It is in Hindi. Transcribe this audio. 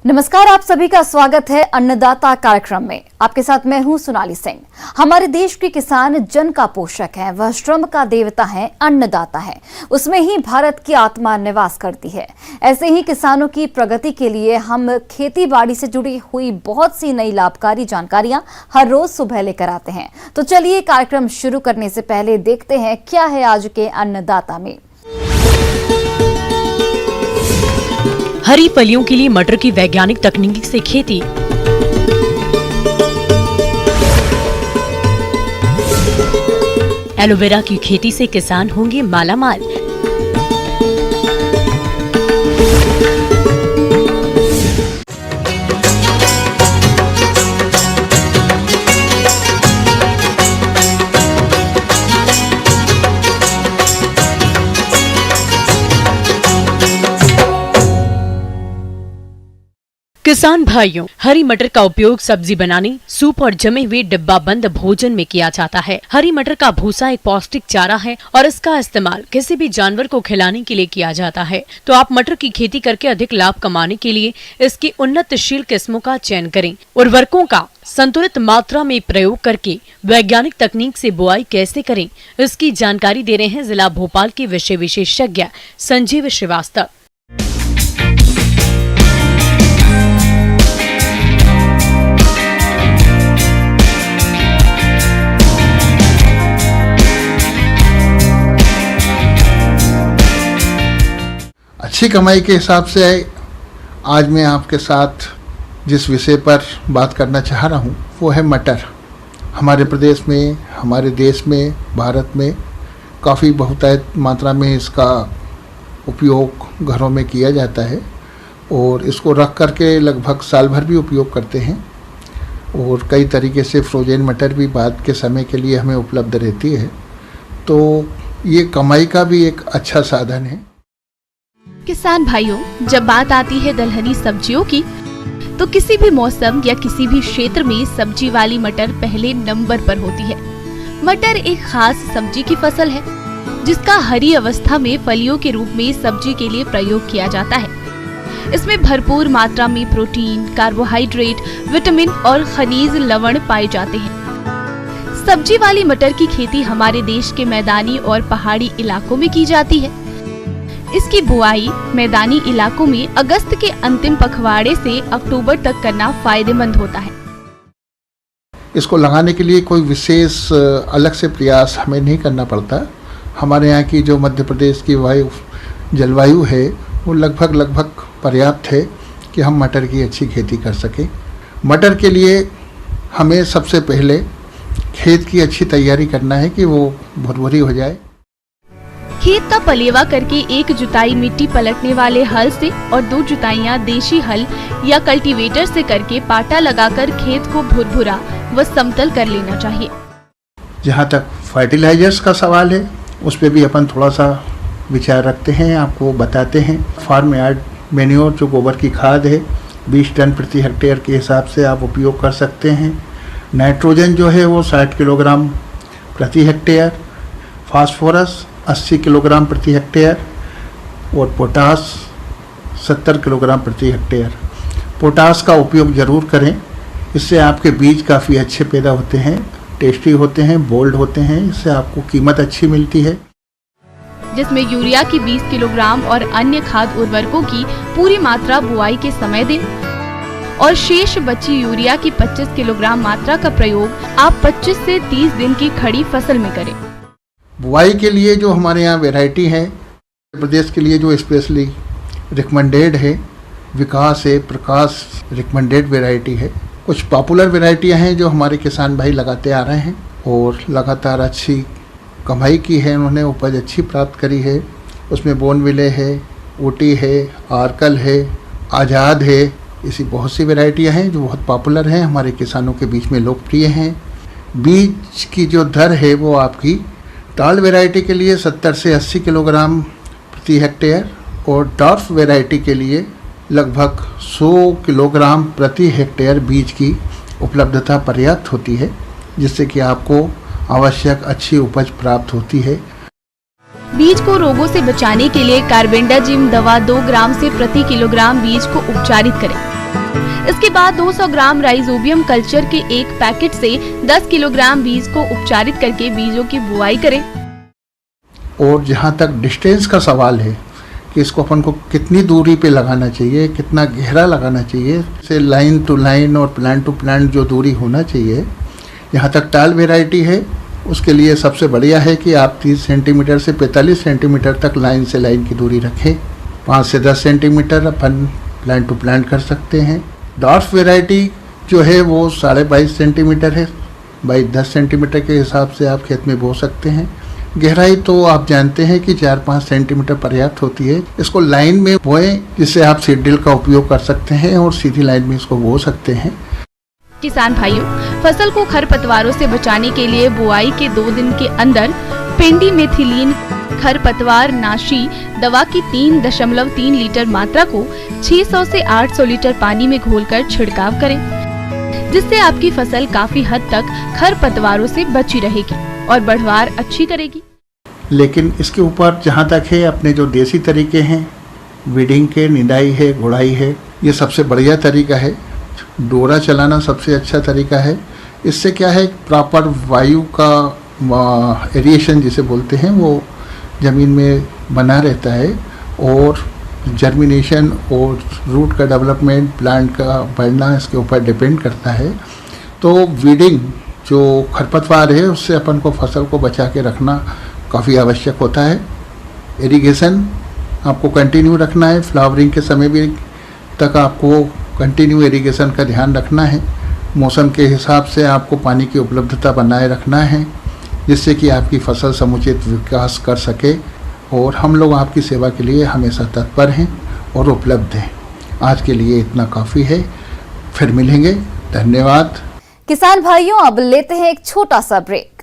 नमस्कार, आप सभी का स्वागत है अन्नदाता कार्यक्रम में। आपके साथ मैं हूं सोनाली सिंह। हमारे देश के किसान जन का पोषक हैं, वह श्रम का देवता है, अन्नदाता है। उसमें ही भारत की आत्मा निवास करती है। ऐसे ही किसानों की प्रगति के लिए हम खेती बाड़ी से जुड़ी हुई बहुत सी नई लाभकारी जानकारियां हर रोज सुबह लेकर आते हैं। तो चलिए कार्यक्रम शुरू करने से पहले देखते हैं क्या है आज के अन्नदाता में। हरी फलियों के लिए मटर की वैज्ञानिक तकनीक से खेती। एलोवेरा की खेती से किसान होंगे मालामाल। किसान भाइयों, हरी मटर का उपयोग सब्जी बनाने, सूप और जमे हुए डिब्बा बंद भोजन में किया जाता है। हरी मटर का भूसा एक पौष्टिक चारा है और इसका इस्तेमाल किसी भी जानवर को खिलाने के लिए किया जाता है। तो आप मटर की खेती करके अधिक लाभ कमाने के लिए इसकी उन्नतशील किस्मों का चयन करें। उर्वरकों का संतुलित मात्रा में प्रयोग करके वैज्ञानिक तकनीक से बुआई कैसे करें, इसकी जानकारी दे रहे हैं जिला भोपाल के विषय विशेषज्ञ संजीव श्रीवास्तव। अच्छी कमाई के हिसाब से आज मैं आपके साथ जिस विषय पर बात करना चाह रहा हूँ वो है मटर। हमारे प्रदेश में, हमारे देश में, भारत में काफ़ी बहुतायत मात्रा में इसका उपयोग घरों में किया जाता है और इसको रख करके लगभग साल भर भी उपयोग करते हैं और कई तरीके से फ्रोजन मटर भी बाद के समय के लिए हमें उपलब्ध रहती है। तो ये कमाई का भी एक अच्छा साधन है। किसान भाइयों, जब बात आती है दलहनी सब्जियों की तो किसी भी मौसम या किसी भी क्षेत्र में सब्जी वाली मटर पहले नंबर पर होती है। मटर एक खास सब्जी की फसल है जिसका हरी अवस्था में फलियों के रूप में सब्जी के लिए प्रयोग किया जाता है। इसमें भरपूर मात्रा में प्रोटीन, कार्बोहाइड्रेट, विटामिन और खनिज लवण पाए जाते हैं। सब्जी वाली मटर की खेती हमारे देश के मैदानी और पहाड़ी इलाकों में की जाती है। इसकी बुआई मैदानी इलाकों में अगस्त के अंतिम पखवाड़े से अक्टूबर तक करना फायदेमंद होता है। इसको लगाने के लिए कोई विशेष अलग से प्रयास हमें नहीं करना पड़ता। हमारे यहाँ की जो मध्य प्रदेश की जलवायु है वो लगभग पर्याप्त है कि हम मटर की अच्छी खेती कर सकें। मटर के लिए हमें सबसे पहले खेत की अच्छी तैयारी करना है कि वो भुरभुरी हो जाए। खेत का पलेवा करके एक जुताई मिट्टी पलटने वाले हल से और 2 जुताइयां देशी हल या कल्टीवेटर से करके पाटा लगाकर खेत को भुरभुरा व समतल कर लेना चाहिए। जहाँ तक फर्टिलाइजर्स का सवाल है उस पर भी अपन थोड़ा सा विचार रखते हैं, आपको बताते हैं। फार्म यार्ड मैन्योर जो गोबर की खाद है 20 टन प्रति हेक्टेयर के हिसाब से आप उपयोग कर सकते हैं। नाइट्रोजन जो है वो 60 किलोग्राम प्रति हेक्टेयर, फास्फोरस 80 किलोग्राम प्रति हेक्टेयर और पोटास 70 किलोग्राम प्रति हेक्टेयर। पोटास का उपयोग ज़रूर करें, इससे आपके बीज काफ़ी अच्छे पैदा होते हैं, टेस्टी होते हैं, बोल्ड होते हैं, इससे आपको कीमत अच्छी मिलती है। जिसमें यूरिया की 20 किलोग्राम और अन्य खाद उर्वरकों की पूरी मात्रा बुआई के समय दें और शेष बची यूरिया की 25 किलोग्राम मात्रा का प्रयोग आप 25 से 30 दिन की खड़ी फसल में करें। बुआई के लिए जो हमारे यहाँ वैरायटी है प्रदेश के लिए जो स्पेशली रिकमेंडेड है, विकास है, प्रकाश रिकमेंडेड वैरायटी है। कुछ पॉपुलर वैरायटियाँ हैं जो हमारे किसान भाई लगाते आ रहे हैं और लगातार अच्छी कमाई की है, उन्होंने उपज अच्छी प्राप्त करी है। उसमें बोनविले है, ऊटी है, आरकल है, आज़ाद है, ऐसी बहुत सी वैरायटियाँ हैं जो बहुत पॉपुलर हैं, हमारे किसानों के बीच में लोकप्रिय हैं। बीज की जो दर है वो आपकी टाल वैरायटी के लिए 70 से 80 किलोग्राम प्रति हेक्टेयर और डॉर्फ वैरायटी के लिए लगभग 100 किलोग्राम प्रति हेक्टेयर बीज की उपलब्धता पर्याप्त होती है, जिससे कि आपको आवश्यक अच्छी उपज प्राप्त होती है। बीज को रोगों से बचाने के लिए कार्बेंडाजिम दवा 2 ग्राम से प्रति किलोग्राम बीज को उपचारित करें। इसके बाद 200 ग्राम राइजोबियम कल्चर के एक पैकेट से 10 किलोग्राम बीज को उपचारित करके बीजों की बुआई करें। और जहाँ तक डिस्टेंस का सवाल है कि इसको अपन को कितनी दूरी पे लगाना चाहिए, कितना गहरा लगाना चाहिए, जैसे लाइन टू लाइन और प्लांट टू प्लांट जो दूरी होना चाहिए, यहाँ तक टाल वेराइटी है उसके लिए सबसे बढ़िया है कि आप 30 सेंटीमीटर से 45 सेंटीमीटर तक लाइन से लाइन की दूरी रखें। 5 से 10 सेंटीमीटर अपन प्लांट टू प्लांट कर सकते हैं। डॉर्फ वेराइटी जो है वो 22.5 सेंटीमीटर है, 10 सेंटीमीटर के हिसाब से आप खेत में बो सकते हैं। गहराई तो आप जानते हैं कि 4-5 सेंटीमीटर पर्याप्त होती है। इसको लाइन में बोएं जिससे आप सीड ड्रिल का उपयोग कर सकते हैं और सीधी लाइन में इसको बो सकते हैं। किसान भाइयों, फसल को खरपतवारों से बचाने के लिए बुआई के 2 दिन के अंदर पेंडिमेथिलीन खरपतवार नाशी दवा की 3.3 लीटर मात्रा को 600 से 800 लीटर पानी में घोलकर छिड़काव करें, जिससे आपकी फसल काफी हद तक खरपतवारों से बची रहेगी और बढ़वार अच्छी करेगी। लेकिन इसके ऊपर जहाँ तक है अपने जो देसी तरीके हैं, वीडिंग के, निदाई है, गुड़ाई है, ये सबसे बढ़िया तरीका है। डोरा चलाना सबसे अच्छा तरीका है। इससे क्या है, प्रॉपर वायु का एरिएशन जिसे बोलते हैं वो ज़मीन में बना रहता है और जर्मिनेशन और रूट का डेवलपमेंट, प्लांट का बढ़ना इसके ऊपर डिपेंड करता है। तो वीडिंग जो खरपतवार है उससे अपन को फसल को बचा के रखना काफ़ी आवश्यक होता है। इरिगेशन आपको कंटिन्यू रखना है, फ्लावरिंग के समय भी तक आपको कंटिन्यू इरिगेशन का ध्यान रखना है। मौसम के हिसाब से आपको पानी की उपलब्धता बनाए रखना है जिससे कि आपकी फसल समुचित विकास कर सके। और हम लोग आपकी सेवा के लिए हमेशा तत्पर हैं और उपलब्ध हैं। आज के लिए इतना काफ़ी है, फिर मिलेंगे। धन्यवाद। किसान भाइयों, अब लेते हैं एक छोटा सा ब्रेक।